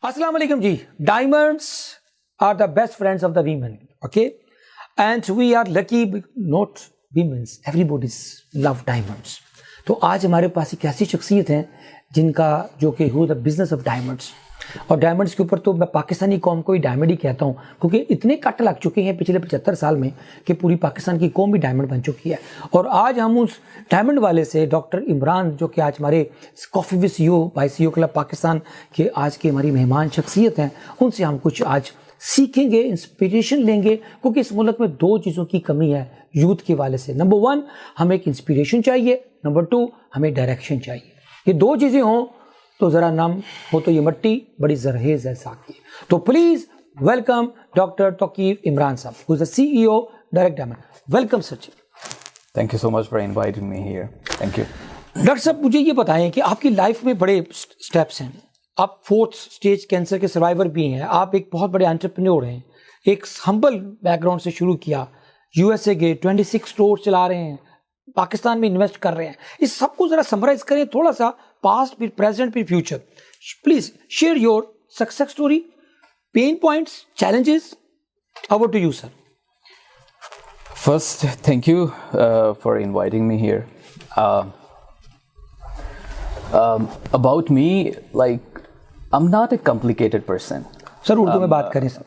Assalamu alaikum ji. Diamonds are the best friends of the women, okay? And we are lucky, not women, everybody's love diamonds. تو آج ہمارے پاس ایک ایسی شخصیت ہیں جن کا جو کہ ہو دا بزنس آف ڈائمنڈس، اور ڈائمنڈس کے اوپر تو میں پاکستانی قوم کو ہی ڈائمنڈ ہی کہتا ہوں، کیونکہ اتنے کٹ لگ چکے ہیں پچھلے 75 سال میں کہ پوری پاکستان کی قوم بھی ڈائمنڈ بن چکی ہے. اور آج ہم اس ڈائمنڈ والے سے ڈاکٹر عمران، جو کہ آج ہمارے کافی V C O by C O club Pakistan کے آج کے ہماری مہمان شخصیت ہیں، ان سے ہم کچھ آج سیکھیں گے، انسپریشن لیں گے، کیونکہ اس ملک میں دو چیزوں کی کمی ہے یوتھ کے والے سے. نمبر 1 ہمیں ایک انسپریشن چاہیے، نمبر 2 ہمیں ڈائریکشن چاہیے. یہ دو چیزیں ہوں تو ذرا نام ہو تو یہ مٹی بڑی زرخیز ہے ساتھ. تو please welcome doctor Tauqeef Imran صاحب، who is the CEO direct diamond. Welcome sir ji. Thank you so much for inviting me here. Thank you. Doctor صاحب مجھے یہ بتائیں کہ آپ کی لائف میں بڑے سٹیپس ہیں. آپ 4th اسٹیج کینسر کے سروائیور بھی ہیں، آپ ایک بہت بڑے انٹرپرینور ہیں، ایک ہمبل بیک گراؤنڈ سے شروع کیا، USA گئے، 26 اسٹور چلا رہے ہیں، پاکستان میں انویسٹ کر رہے ہیں. اس سب کو ذرا سمرائز کریں تھوڑا سا، پاسٹ پھر پریزنٹ پھر future. Please share your success story, pain points, challenges. Over to you sir. First, thank you for inviting me here. About me, like, I'm not a complicated person. سر اردو میں بات کریں سر،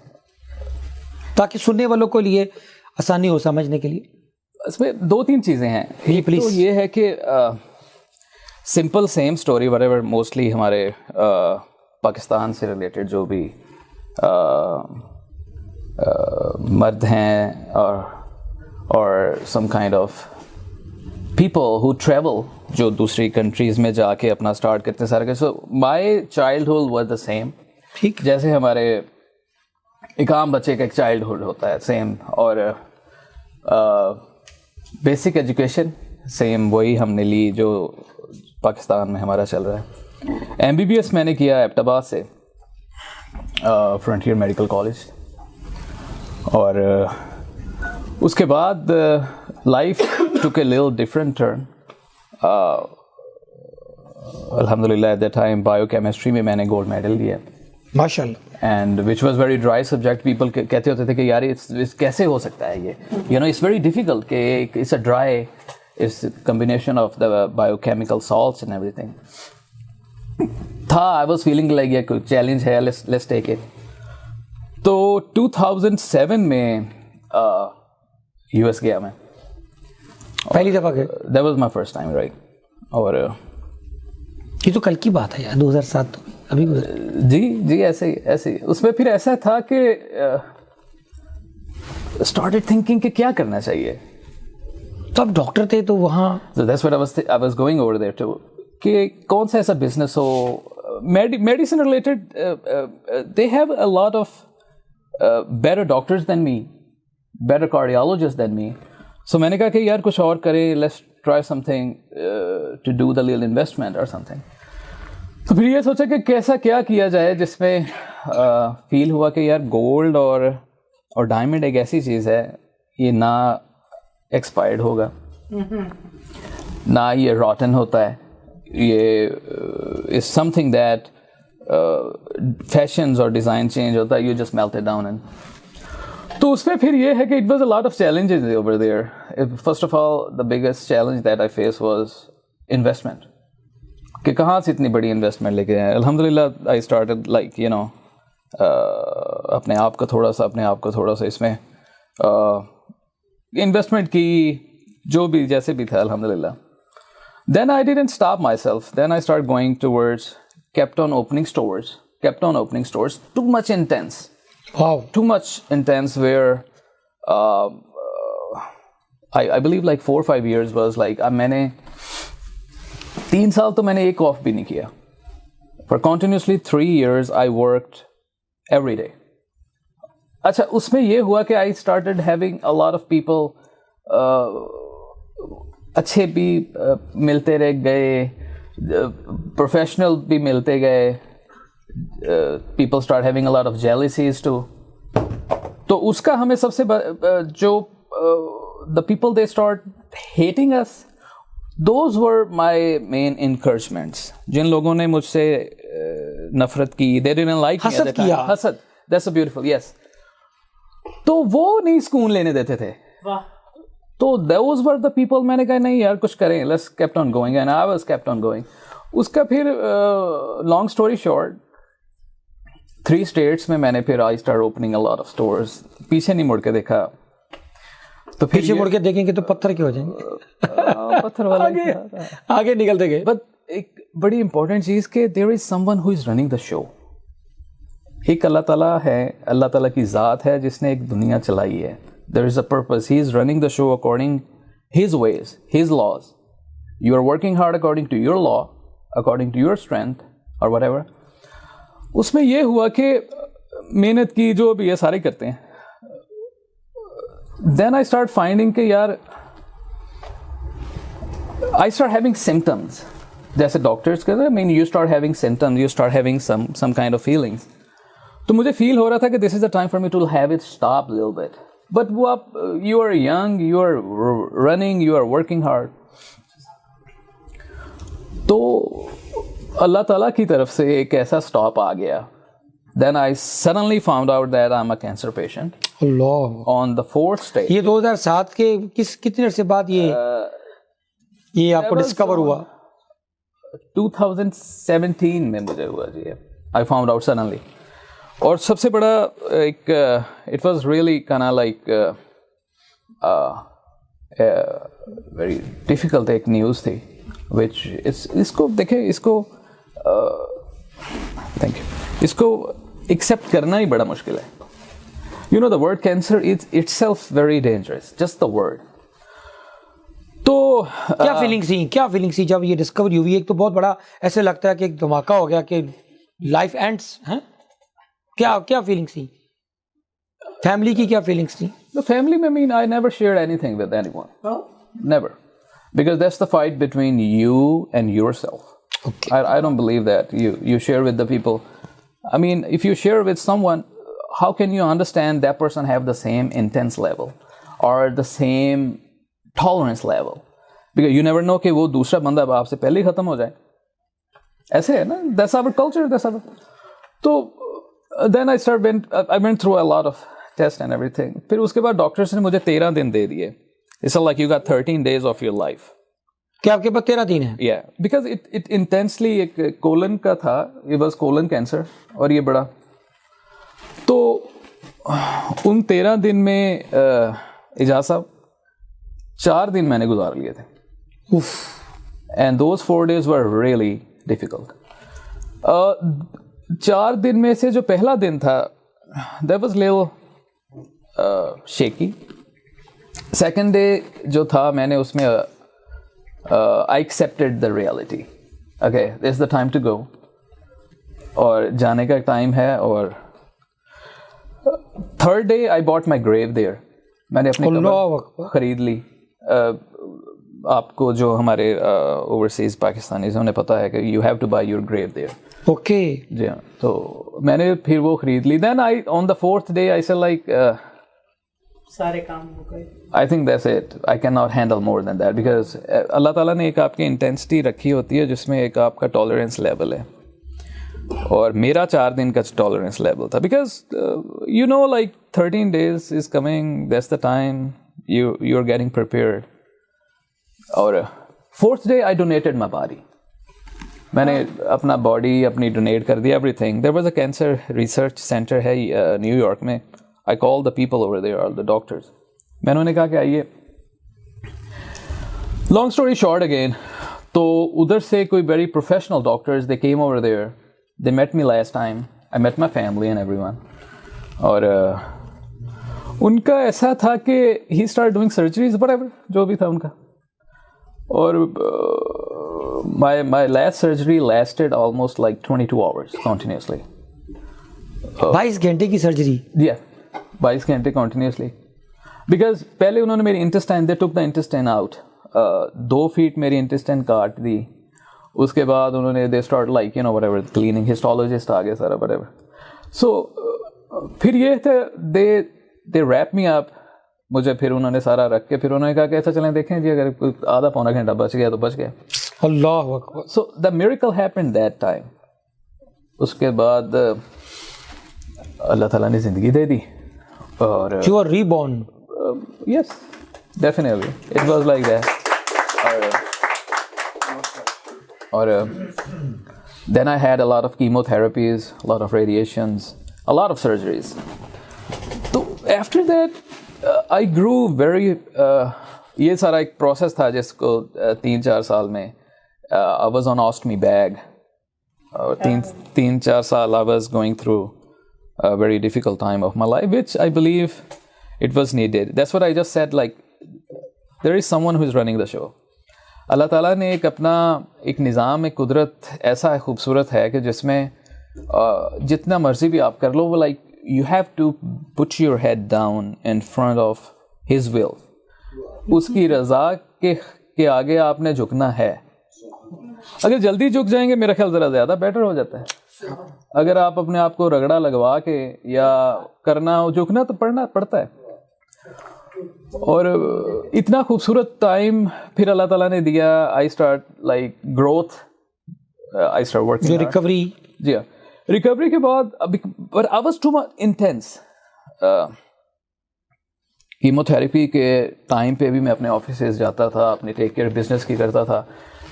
تاکہ سننے والوں کو لیے آسانی ہو سمجھنے کے لیے. اس میں 2-3 چیزیں ہیں. جی پلیز. تو یہ ہے کہ simple same story whatever mostly ہمارے پاکستان سے ریلیٹڈ جو بھی مرد ہیں اور some kind of people who travel جو دوسری کنٹریز میں جا کے اپنا اسٹارٹ کرتے ہیں سارے کے. So my childhood was the same. ٹھیک. جیسے ہمارے ایک عام بچے کا ایک چائلڈہڈ ہوتا ہے سیم، اور بیسک ایجوکیشن سیم وہی ہم نے لی جو پاکستان میں ہمارا چل رہا ہے. MBBS میں نے کیا ایبٹ آباد سے، فرنٹیئر میڈیکل کالج. اور اس کے بعد life took a little different turn. الحمدللہ at that time biochemistry میں نے گولڈ میڈل لیا، ماشاء اللہ. And which was very dry subject. People کہتے ہوتے تھے کہ یار کیسے ہو سکتا ہے یہ، you know it's very difficult کہ it's a dry, it's combination of the biochemical salts and everything تھا. آئی واز فیلنگ لائک یہ کوئی چیلنج ہے، لیٹس ٹیک اٹ. تو 2007 میں US گیا میں پہلی دفعہ گئے. That was my first time right. اور یہ تو کل کی بات ہے یار، 2007 تو ابھی جی ایسے ہی. اس میں پھر ایسا تھا کہ اسٹارٹڈ تھنکنگ کہ کیا کرنا چاہیے. تو آپ ڈاکٹر تھے تو وہاں that's what I was going over there to, کہ کون سا ایسا بزنس ہو medicine related. They have a lot of better doctors than me, better cardiologist than me. So میں نے کہا کہ یار کچھ اور کریں، let's try something to do the little investment اور سم تھنگ. تو پھر یہ سوچا کہ کیسا کیا کیا جائے جس میں فیل ہوا کہ یار گولڈ اور ڈائمنڈ ایک ایسی چیز ہے، یہ نہ ایکسپائرڈ ہوگا، نہ یہ راٹن ہوتا ہے. یہ از سم تھنگ دیٹ فیشنز اور ڈیزائن چینج ہوتا ہے، you just melt it down. تو اس میں پھر یہ ہے کہ it was a lot of challenges over there. First of all the biggest challenge that I face was investment, کہ کہاں سے اتنی بڑی انویسٹمنٹ لے کے آئے. الحمدللہ I started like you know اپنے آپ کو تھوڑا سا اس میں انویسٹمنٹ کی، جو بھی جیسے بھی تھا الحمدللہ. Then I didn't stop myself. Then I start going towards kept on opening stores. Too much intense. Wow. Too much intense where I believe like 4 or 5 years was like میں نے 3 سال تو میں نے ایک آف بھی نہیں کیا. For continuously 3 years I worked every day. اچھا اس میں یہ ہوا کہ I started having a lot of people اچھے بھی ملتے رہ گئے، پروفیشنل بھی ملتے گئے. People start having a lot of jealousies too. تو اس کا ہمیں سب سے جو the people they start hating us, those were my main encouragements. جن لوگوں نے مجھ سے نفرت کی, they didn't like me at the time. کیا. حسد, that's a beautiful, yes. تو وہ نہیں سکون لینے دیتے تھے. تو those were the people, میں نے کہا نہیں یار کچھ کریں, let's kept on going, and I was kept on going. اس کا پھر long story short 3 states میں نے پھر I started opening a lot of stores. پیچھے نہیں مڑ کے دیکھا. تو پیچھے مڑ کے دیکھیں گے تو پتھر کے ہو جائیں گے, پتھر والا آگے نکلتے گئے. بٹ ایک بڑی امپورٹنٹ چیز کہ دیر is some one who is running the شو. ایک اللہ تعالیٰ ہے, اللہ تعالیٰ کی ذات ہے جس نے ایک دنیا چلائی ہے. There is a purpose, he is running the show according his ways, his laws. You are working hard according to your law, according to your strength or whatever. اس میں یہ ہوا کہ محنت کی جو بھی یہ سارے کرتے ہیں. Then I start finding کہ یار I start having symptoms. جیسے ڈاکٹرس کہتے ہیں, I mean you start having symptoms, you start having some kind of feelings. تو مجھے فیل ہو رہا تھا کہ this is the time for me to have it stop a little bit. But وہ آپ, you are young, you are running, you are working hard. تو اللہ تعالیٰ کی طرف سے ایک ایسا اسٹاپ آ گیا. Then I suddenly found out that I'm a cancer patient. Allah, On the 4th stage. یہ 2007 کے کتنے عرصے بعد یہ آپ کو ڈسکور ہوا؟ 2017 میں مجھے ہوا جی. I found out suddenly. اور سب سے بڑا ایک it was really kind of like very difficult ایک نیوز تھی which اس کو دیکھیں, اس کو thank you, اس کو ایکسیپٹ کرنا ہی بڑا مشکل ہے. You know the word cancer is itself very dangerous, just the word. تو کیا فیلنگس تھی جب یہ ڈسکوری ہوئی؟ ایک تو بہت بڑا ایسے لگتا ہے کہ ایک دھماکہ ہو گیا کہ لائف اینڈس ہیں. کیا فیلنگس تھی فیملی کی؟ کیا فیلنگس تھی فیملی میں؟ I mean I never shared anything with anyone. Never. Because that's the fight between you and yourself. Okay. I don't believe that you share with the people. I mean if you share with someone, how can you understand that person have the same intense level or the same tolerance level? Because you never know کہ وہ دوسرا بندہ آپ سے پہلے ہی ختم ہو جائے. ایسے ہے نا, that's our culture, that's our. تو then I went through a lot of tests and everything. پھر اس کے بعد ڈاکٹرس نے مجھے 13 دن دے دیے. It's like you got 13 days of your life. کیا آپ کے پاس 13 دن ہے؟ Yeah, because it intensely ایک کولن کا تھا, it was colon cancer, اور یہ بڑا. تو ان 13 دن میں اجاز صاحب 4 دن میں نے گزار لیے تھے. And those 4 days were really difficult. 4 دن میں سے جو پہلا دن تھا, that was little shaky. Second day جو تھا, میں نے اس میں I accepted the reality. Okay, this is the time to go. اور جانے کا ٹائم ہے. اور third day I bought my grave there. میں نے اپنی قبر خرید لی. آپ کو جو ہمارے اوورسیز پاکستانیز انہیں پتا ہے کہ you have to buy your grave there. Okay. جی ہاں, تو میں نے پھر وہ خرید لی. Then on the 4th day I said like سارے کام ہو گئے. I think that's it. I cannot handle more than that because اللہ تعالیٰ نے ایک آپ کی انٹینسٹی رکھی ہوتی ہے جس میں ایک آپ کا ٹالرنس لیول ہے, اور میرا 4 دن کا ٹالرنس لیول تھا. Because you know like 13 days is coming, that's the time you are getting prepared. اور 4th day I donated my body. میں نے اپنا باڈی اپنی ڈونیٹ کر دیا, every thing. There was a cancer research centre ہے new York میں. I called the people over there, all the doctors. میں انہوں نے کہا کہ آئیے. Long story short again, تو ادھر سے کوئی very professional doctors, they came over there. They met me last time. I met my family and everyone. اور ان کا ایسا تھا کہ he started doing surgeries, whatever, جو بھی تھا ان کا. اور my last surgery lasted almost like 22 hours continuously. 22 گھنٹے کی سرجری؟ Yeah. 22 گھنٹے کنٹینیوسلی. بیکاز پہلے انہوں نے میری intestine, they took the intestine out. 2 feet میری انٹسٹائن کاٹ دی. اس کے بعد انہوں نے they start like you know whatever cleaning, histologist آ گیا سارا وٹ ایور. سو پھر یہ تھا دے ریپ می اپ. مجھے پھر انہوں نے سارا رکھ کے پھر انہوں نے کہا کہ ایسا چلیں دیکھیں جی اگر آدھا پونا گھنٹہ بچ گیا تو بچ گیا. اللہ اکبر. So the miracle happened that time. اس کے بعد اللہ تعالیٰ نے زندگی دے دی اور You are reborn. yes, definitely it was like that. اور then I had a lot of chemotherapies, a lot of radiations, a lot of surgeries. So after that I grew very یہ سارا ایک پروسیس تھا جس کو 3-4 سال میں I was on ostomy bag. 3-4 سال I was going through a very difficult time of my life, which I believe it was needed. That's what I just said, like there is someone who is running the show. اللہ تعالیٰ نے ایک اپنا ایک نظام، ایک قدرت ایسا خوبصورت ہے کہ جس میں جتنا مرضی بھی آپ کر لو، وہ like you have to put your head down in front of his will. اس کی رضا کے آگے آپ نے جھکنا ہے. اگر جلدی جھک جائیں گے میرا خیال ذرا زیادہ بیٹر ہو جاتا ہے. اگر آپ اپنے آپ کو رگڑا لگوا کے یا کرنا جھکنا تو پڑتا ہے. اور اتنا خوبصورت ٹائم پھر اللہ تعالیٰ نے دیا. I start like growth, I start working. Recovery, جی ہاں، ریکوری کے بعد but I was too much intense. Chemotherapy کے ٹائم پہ بھی میں اپنے آفیسز جاتا تھا، اپنے ٹیک کیئر بزنس کی کرتا تھا،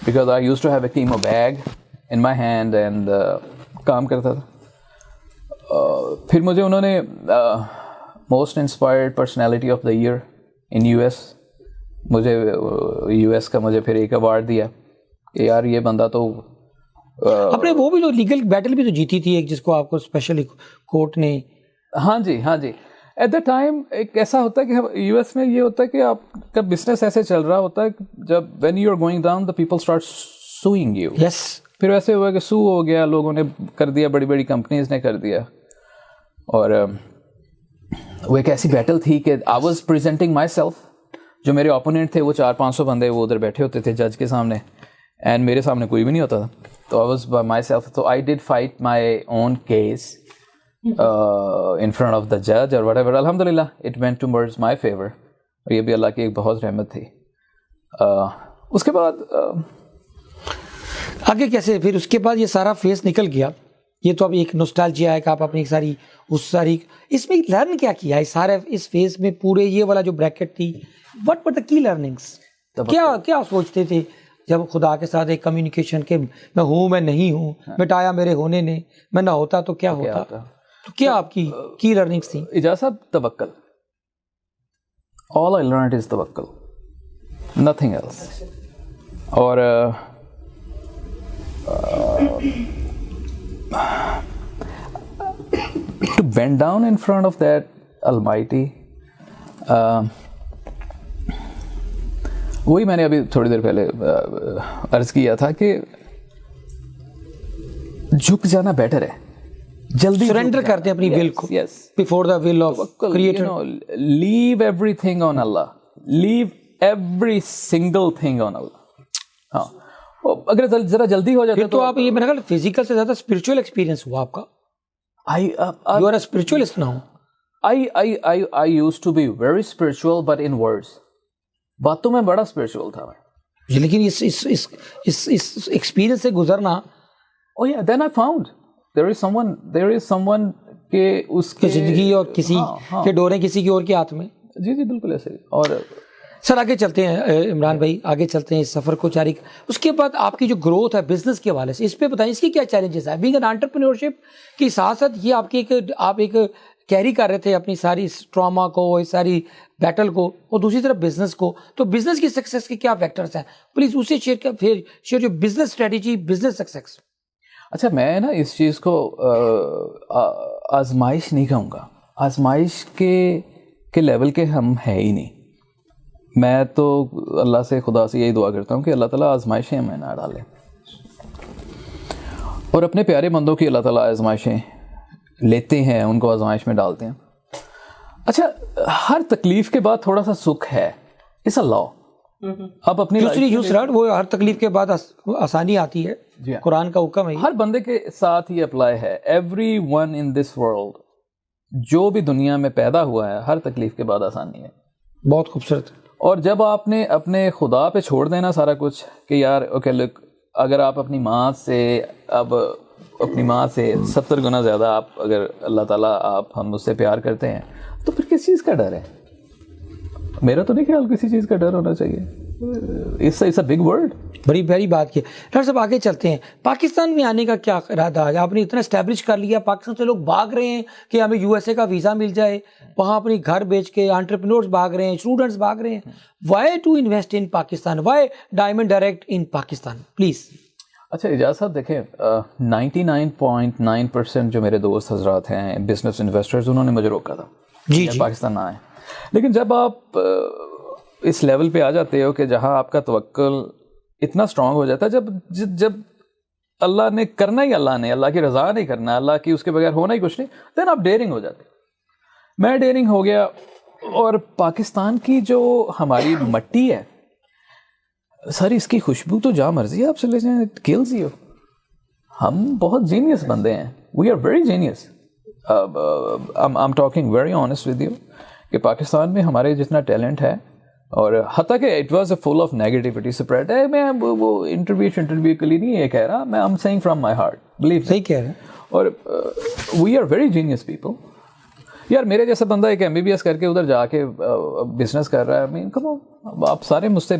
because I use to have a chemo bag in my hand and کام کرتا تھا. پھر مجھے انہوں نے most inspired personality of the year in U S, مجھے یو ایس کا مجھے پھر ایک ایوارڈ دیا کہ یار یہ بندہ تو آپ نے وہ بھی تو لیگل بیٹل بھی تو جیتی تھی ایک، جس کو آپ کو اسپیشلی کورٹ نے. ہاں جی ہاں جی. ایٹ دا ٹائم ایک ایسا ہوتا ہے کہ یو ایس میں یہ ہوتا ہے کہ آپ کا بزنس ایسے چل رہا ہوتا ہے جب when you are going down the people start swing you. Yes. پھر ویسے ہوا کہ سو ہو گیا، لوگوں نے کر دیا، بڑی بڑی کمپنیز نے کر دیا. اور وہ ایک ایسی بیٹل تھی کہ I was presenting my self. جو میرے اوپوننٹ تھے وہ 400-500 بندے وہ ادھر بیٹھے ہوتے تھے جج کے سامنے، اینڈ میرے سامنے کوئی بھی نہیں ہوتا تھا. تو I was by myself. تو I did fight my own case in front of the judge or whatever. Alhamdulillah it went towards my favor. اور یہ بھی اللہ کی ایک بہت رحمت تھی. اس کے بعد آگے کیسے پھر اس کے بعد یہ سارا فیس نکل گیا؟ یہ تو اب ایک نوسٹالجیا ہے کہ آپ اپنی ساری اس میں لرن کیا کیا ہے سارے اس فیز میں؟ پورے یہ والا جو بریکٹ تھی، what were the key learnings؟ کیا سوچتے تھے جب خدا کے ساتھ ایک کمیونیکیشن کے میں ہوں میں نہیں ہوں، مٹایا میرے ہونے نے، میں نہ ہوتا تو کیا ہوتا؟ تو کیا آپ کی کی لرننگس تھیں؟ اجازت صاحب، توکل. all I learned is توکل، nothing else. اور to bend down in front of that Almighty. وہی میں نے ابھی تھوڑی دیر پہلے عرض کیا تھا کہ جھک جانا بیٹر ہے. جلدی سرنڈر کرتے ہیں اپنی ول کو before the will of creator. leave everything on Allah, leave every single thing on Allah. ہاں، اگر ذرا جلدی ہو جاتا تو آپ یہ میں نے کہا فزیکل سے زیادہ اسپرچوئل ایکسپیرینس ہوا آپ کا. You are a spiritualist now. I used to be very spiritual but in words. باتوں میں بڑا اسپرچوئل تھا میں، لیکن اس ایکسپیرینس سے گزرنا. oh yeah, then I found there is someone کہ اس کی زندگی اور کسی کے ڈوریں کسی کی اور کے ہاتھ میں. جی جی بالکل ایسے ہی. اور سر آگے چلتے ہیں عمران بھائی، آگے چلتے ہیں اس سفر کو جاری. اس کے بعد آپ کی جو گروتھ ہے بزنس کے حوالے سے، اس پہ بتائیں اس کی کیا چیلنجز ہیں؟ بینگ این انٹرپرینورشپ کے ساتھ ساتھ یہ آپ ایک کیری کر رہے تھے اپنی ساری ٹراما کو، اس ساری بیٹل کو، اور دوسری طرف بزنس کو. تو بزنس کی سکسیس کے کیا فیکٹرز ہیں؟ پلیز اسے شیئر جو بزنس اسٹریٹجی، بزنس سکسیس. اچھا، میں نا اس چیز کو آزمائش نہیں کہوں گا. آزمائش کے لیول کے ہم ہے ہی نہیں. میں تو اللہ سے، خدا سے یہی دعا کرتا ہوں کہ اللہ تعالیٰ آزمائشیں ہمیں نہ ڈالے، اور اپنے پیارے بندوں کی اللہ تعالیٰ آزمائشیں لیتے ہیں، ان کو آزمائش میں ڈالتے ہیں. اچھا، ہر تکلیف کے بعد تھوڑا سا سکھ ہے، اس اللہ. اب اپنی وہ ہر تکلیف کے بعد آسانی آتی ہے، قرآن کا حکم ہے. ہر بندے کے ساتھ یہ اپلائی ہے. Every one in this world, جو بھی دنیا میں پیدا ہوا ہے، ہر تکلیف کے بعد آسانی ہے. بہت خوبصورت. اور جب آپ نے اپنے خدا پہ چھوڑ دینا سارا کچھ کہ یار اوکے لک، اگر آپ اپنی ماں سے اب اپنی ماں سے 70 گنا زیادہ آپ اگر اللہ تعالیٰ ہم اس سے پیار کرتے ہیں تو پھر کس چیز کا ڈر ہے؟ میرا تو نہیں خیال کسی چیز کا ڈر ہونا چاہیے. It's a big word. بڑی بڑی بات کی. ڈاکٹر صاحب آگے چلتے ہیں. پاکستان میں آنے کا کیا ارادہ ہے؟ آپ نے اتنا اسٹیبلش کر لیا, پاکستان سے لوگ بھاگ رہے ہیں کہ ہمیں یو ایس اے کا ویزا مل جائے, وہاں اپنی گھر بیچ کے انٹرپرینورز بھاگ رہے ہیں, اسٹوڈنٹس بھاگ رہے ہیں. Why to invest in Pakistan? Why diamond direct in Pakistan please? اچھا اجاز صاحب دیکھیں 99.9% جو میرے دوست حضرات ہیں بزنس انویسٹرز انہوں نے مجھے روکا تھا جی پاکستان نہ آئے. لیکن جب آپ اس لیول پہ آ جاتے ہو کہ جہاں آپ کا توکل اتنا اسٹرانگ ہو جاتا ہے, جب اللہ نے کرنا ہی اللہ کی رضا نہیں کرنا, اللہ کی اس کے بغیر ہونا ہی کچھ نہیں, دین آپ ڈیئرنگ ہو جاتے. میں ڈیئرنگ ہو گیا, اور پاکستان کی جو ہماری مٹی ہے سر, اس کی خوشبو تو جہاں مرضی آپ سے لے جائیں, اٹ کلز یو. ہم بہت جینیس بندے ہیں, we are very genius. I am talking very honest with you کہ پاکستان میں ہمارے جتنا ٹیلنٹ ہے, اور حتیٰ کہ it was a full of negativity spread ہے. میں وہ انٹرویو کے لیے نہیں یہ کہہ رہا, میں I am saying from my heart, believe. صحیح کہہ رہے ہیں. اور we are very genius people. یار میرے جیسا بندہ ایک MBBS کر کے ادھر جا کے بزنس کر رہا ہے, I mean, come on, آپ سارے مجھ سے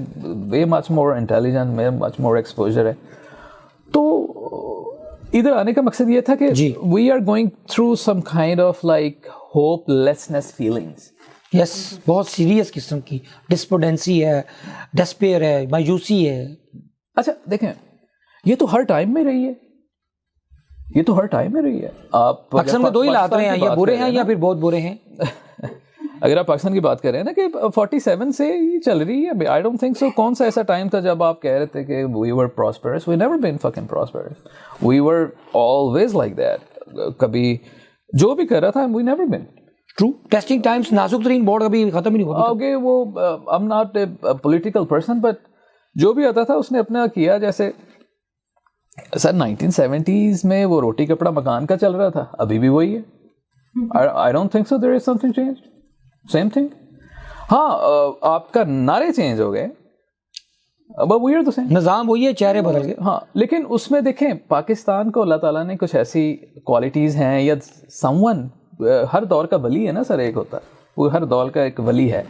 وے مچ مور انٹیلیجنٹ, وے مچ مور ایکسپوجر ہے. تو ادھر آنے کا مقصد یہ تھا کہ we are going through some kind of like hopelessness feelings. Yes, بہت سیریس قسم کی ڈسپوڈنسی ہے, ڈسپیئر ہے, مایوسی ہے. اچھا دیکھیں, یہ تو ہر ٹائم میں رہی ہے, یہ تو ہر ٹائم میں رہی ہے. آپ پاکستان میں دو ہی حالات رہے ہیں, یا برے ہیں یا پھر بہت برے ہیں. اگر آپ پاکستان کی بات کر رہے ہیں نا کہ 47 سے یہ چل رہی ہے, آئی ڈونٹ تھنک سو. کون سا ایسا ٹائم تھا جب آپ کہہ رہے تھے کہ we were prosperous? We never been fucking prosperous, we were always like that. کبھی جو بھی کر رہا تھا, we never been. True. Testing times نازک ترین بورڈ کبھی ختم ہی نہیں ہوتا. اوکے, وہ آئی am not a political person, but جو بھی آتا تھا اس نے اپنا کیا. جیسے سر 1970s میں وہ روٹی کپڑا مکان کا چل رہا تھا, ابھی بھی وہی ہے. I don't think so there is something change, same thing. ہاں آپ کا نعرے چینج ہو گئے, but we are the same. نظام وہی ہے, چہرے بدل گئے. ہاں, لیکن اس میں دیکھیں پاکستان کو اللہ تعالیٰ نے کچھ ایسی کوالٹیز ہیں, یا سم ون, ہر دور کا ولی ہے نا سر, ایک ہوتا ہے وہ, ہر دور کا ایک ولی ہے.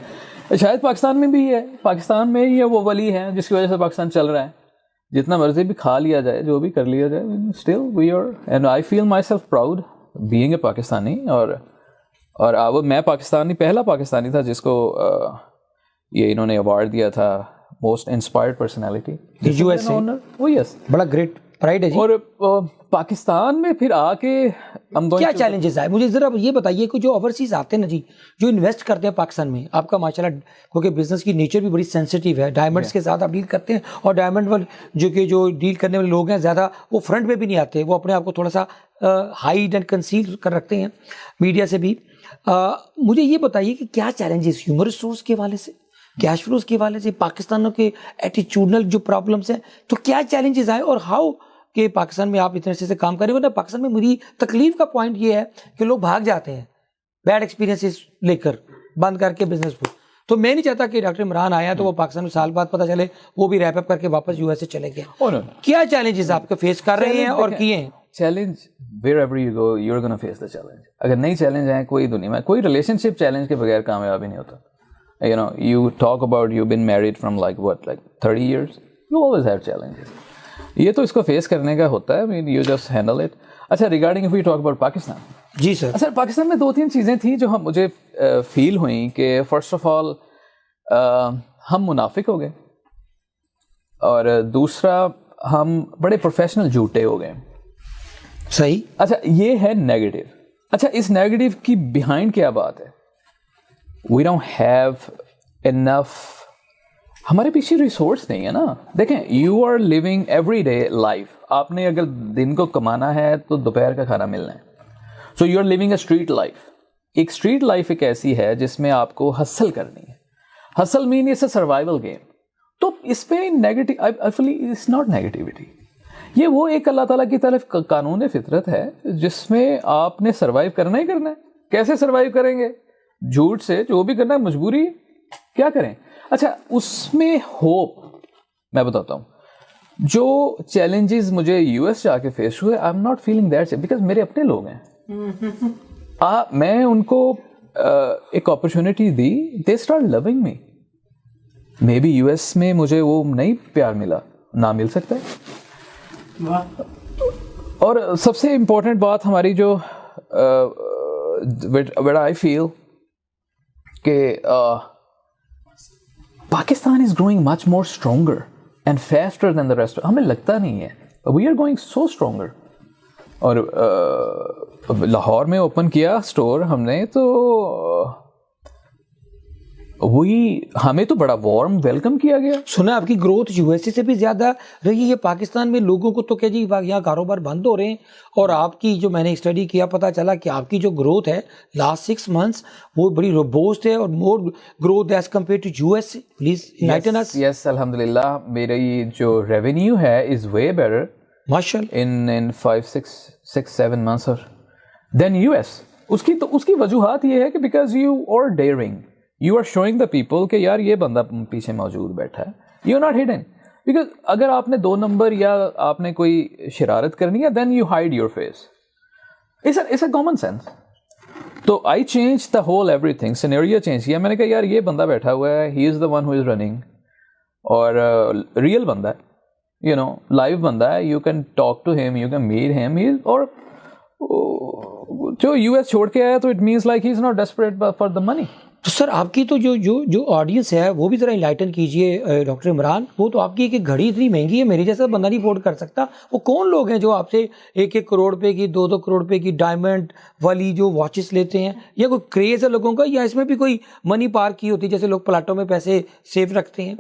شاید پاکستان میں بھی ہے, پاکستان میں ہی وہ ولی ہے جس کی وجہ سے پاکستان چل رہا ہے. جتنا مرضی بھی کھا لیا جائے, جو بھی کر لیا جائے, still we are, and I feel myself proud being a Pakistani. اور میں پاکستانی, پہلا پاکستانی تھا جس کو یہ انہوں نے ایوارڈ دیا تھا most inspired personality you S اے. وہ یس, بڑا گریٹ پرائڈ ہے جی. اور پاکستان میں پھر آ کے کیا چیلنجز آئے مجھے ذرا یہ بتائیے کہ جو اوورسیز آتے ہیں نا جی, جو انویسٹ کرتے ہیں پاکستان میں, آپ کا ماشاءاللہ کیونکہ بزنس کی نیچر بھی بڑی سینسیٹیو ہے, ڈائمنڈس کے ساتھ آپ ڈیل کرتے ہیں, اور ڈائمنڈ والے جو ڈیل کرنے والے لوگ ہیں زیادہ وہ فرنٹ پہ بھی نہیں آتے, وہ اپنے آپ کو تھوڑا سا ہائیڈ اینڈ کنسیل کر رکھتے ہیں میڈیا سے بھی. مجھے یہ بتائیے کہ کیا چیلنجز ہیومن ریسورس کے حوالے سے, کیش فلوز کے حوالے سے, پاکستانوں کے ایٹیچیوڈنل جو پرابلمس ہیں, تو کیا چیلنجز آئے, اور ہاؤ کہ پاکستان میں آپ اتنے سے کام کریں. ورنہ پاکستان میں میری تکلیف کا پوائنٹ یہ ہے کہ لوگ بھاگ جاتے ہیں بیڈ ایکسپیرینسز لے کر, بند کر کے بزنس کو. تو میں نہیں چاہتا کہ ڈاکٹر عمران آیا تو وہ پاکستان میں سال بعد پتہ چلے وہ بھی ریپ اپ کر کے واپس یو ایس اے چلے گئے. کیا چیلنجز آپ کو فیس کر رہے ہیں اور کیے ہیں؟ Challenge wherever you go you are gonna face the challenge. اگر نہیں چیلنج ہیں کوئی دنیا میں, کوئی ریلیشن شپ چیلنج کے بغیر کامیاب ہی نہیں ہوتا. You know, you talk about you've been married from like 30 years, you always have challenges. یہ تو اس کو فیس کرنے کا ہوتا ہے. I mean, you just handle it. اچھا, regarding if we talk about Pakistan. جی سر. اچھا, پاکستان میں 2-3 چیزیں تھیں جو مجھے فیل ہوئیں کہ فرسٹ آف آل ہم منافق ہو گئے, اور دوسرا ہم بڑے پروفیشنل جھوٹے ہو گئے. صحیح. اچھا, یہ ہے نیگیٹو. اچھا, اس نیگیٹو کی بیہائنڈ کیا بات ہے؟ We don't have enough, ہمارے پیچھے ریسورس نہیں ہے نا. دیکھیں, you are living every day life. آپ نے اگر دن کو کمانا ہے تو دوپہر کا کھانا ملنا ہے. So you are living a street life. ایک اسٹریٹ لائف ایک ایسی ہے جس میں آپ کو ہسل کرنی ہے. ہسل مین اس اے سروائیول گیم. تو اس پہ negative, I feel it's not negativity. یہ وہ ایک اللہ تعالیٰ کی طرف قانون فطرت ہے جس میں آپ نے سروائیو کرنا ہی کرنا ہے. کیسے سروائیو کریں گے؟ جھوٹ سے, جو بھی کرنا ہے مجبوری, کیا کریں. اچھا, اس میں ہوپ میں بتاتا ہوں. جو چیلنجز مجھے یو ایس جا کے فیس ہوئے, I am not feeling that because میرے اپنے لوگ ہیں. میں ان کو ایک اپرچونٹی دی, they start loving me. Maybe U S میں مجھے وہ نہیں پیار ملا, نہ مل سکتا ہے. اور سب سے امپورٹنٹ بات ہماری جو ویٹ آئی فیل کہ Pakistan is growing much more stronger and faster than the rest. ہمیں لگتا نہیں ہے, we are going so stronger. اور لاہور میں اوپن کیا اسٹور ہم نے, تو وہی ہمیں تو بڑا وارم ویلکم کیا گیا. سنا آپ کی گروتھ یو ایس اے سے بھی زیادہ رہی ہے. پاکستان میں لوگوں کو تو کہ جی یہاں کاروبار بند ہو رہے ہیں, اور آپ کی جو میں نے اسٹڈی کیا پتہ چلا کہ آپ کی جو گروتھ ہے لاسٹ 6 months وہ بڑی روبوسٹ ہے, اور more growth as compare to U S A. Please enlighten us. Yes, الحمدللہ میری جو ریونیو ہے از وے بیٹر ماشاءاللہ in 5-6-7 months then US. اس کی وجوہات یہ ہے کہ because you are daring, you are showing the people کہ یار یہ بندہ پیچھے موجود بیٹھا ہے. You are not hidden, because اگر آپ نے 2 نمبر یا آپ نے کوئی شرارت کرنی ہے then you hide your face. It's a common sense. تو I change the whole everything, scenario change کیا. میں نے کہا یار یہ بندہ بیٹھا ہوا ہے, he is the one who is running, اور ریئل بندہ ہے, you know, live بندہ ہے, you can talk to him, you can meet him, اور جو US چھوڑ کے آیا تو it means like he's not desperate for the money. تو سر آپ کی تو جو آڈینس ہے وہ بھی ذرا انلائٹن کیجئے ڈاکٹر عمران. وہ تو آپ کی کہ گھڑی اتنی مہنگی ہے, میری جیسا بندہ نہیں افورڈ کر سکتا. وہ کون لوگ ہیں جو آپ سے 1-1 کروڑ روپے کی 2-2 کروڑ روپے کی ڈائمنڈ والی جو واچز لیتے ہیں, یا کوئی کریز ہے لوگوں کا, یا اس میں بھی کوئی منی پارک کی ہوتی ہے جیسے لوگ پلاٹوں میں پیسے سیو رکھتے ہیں؟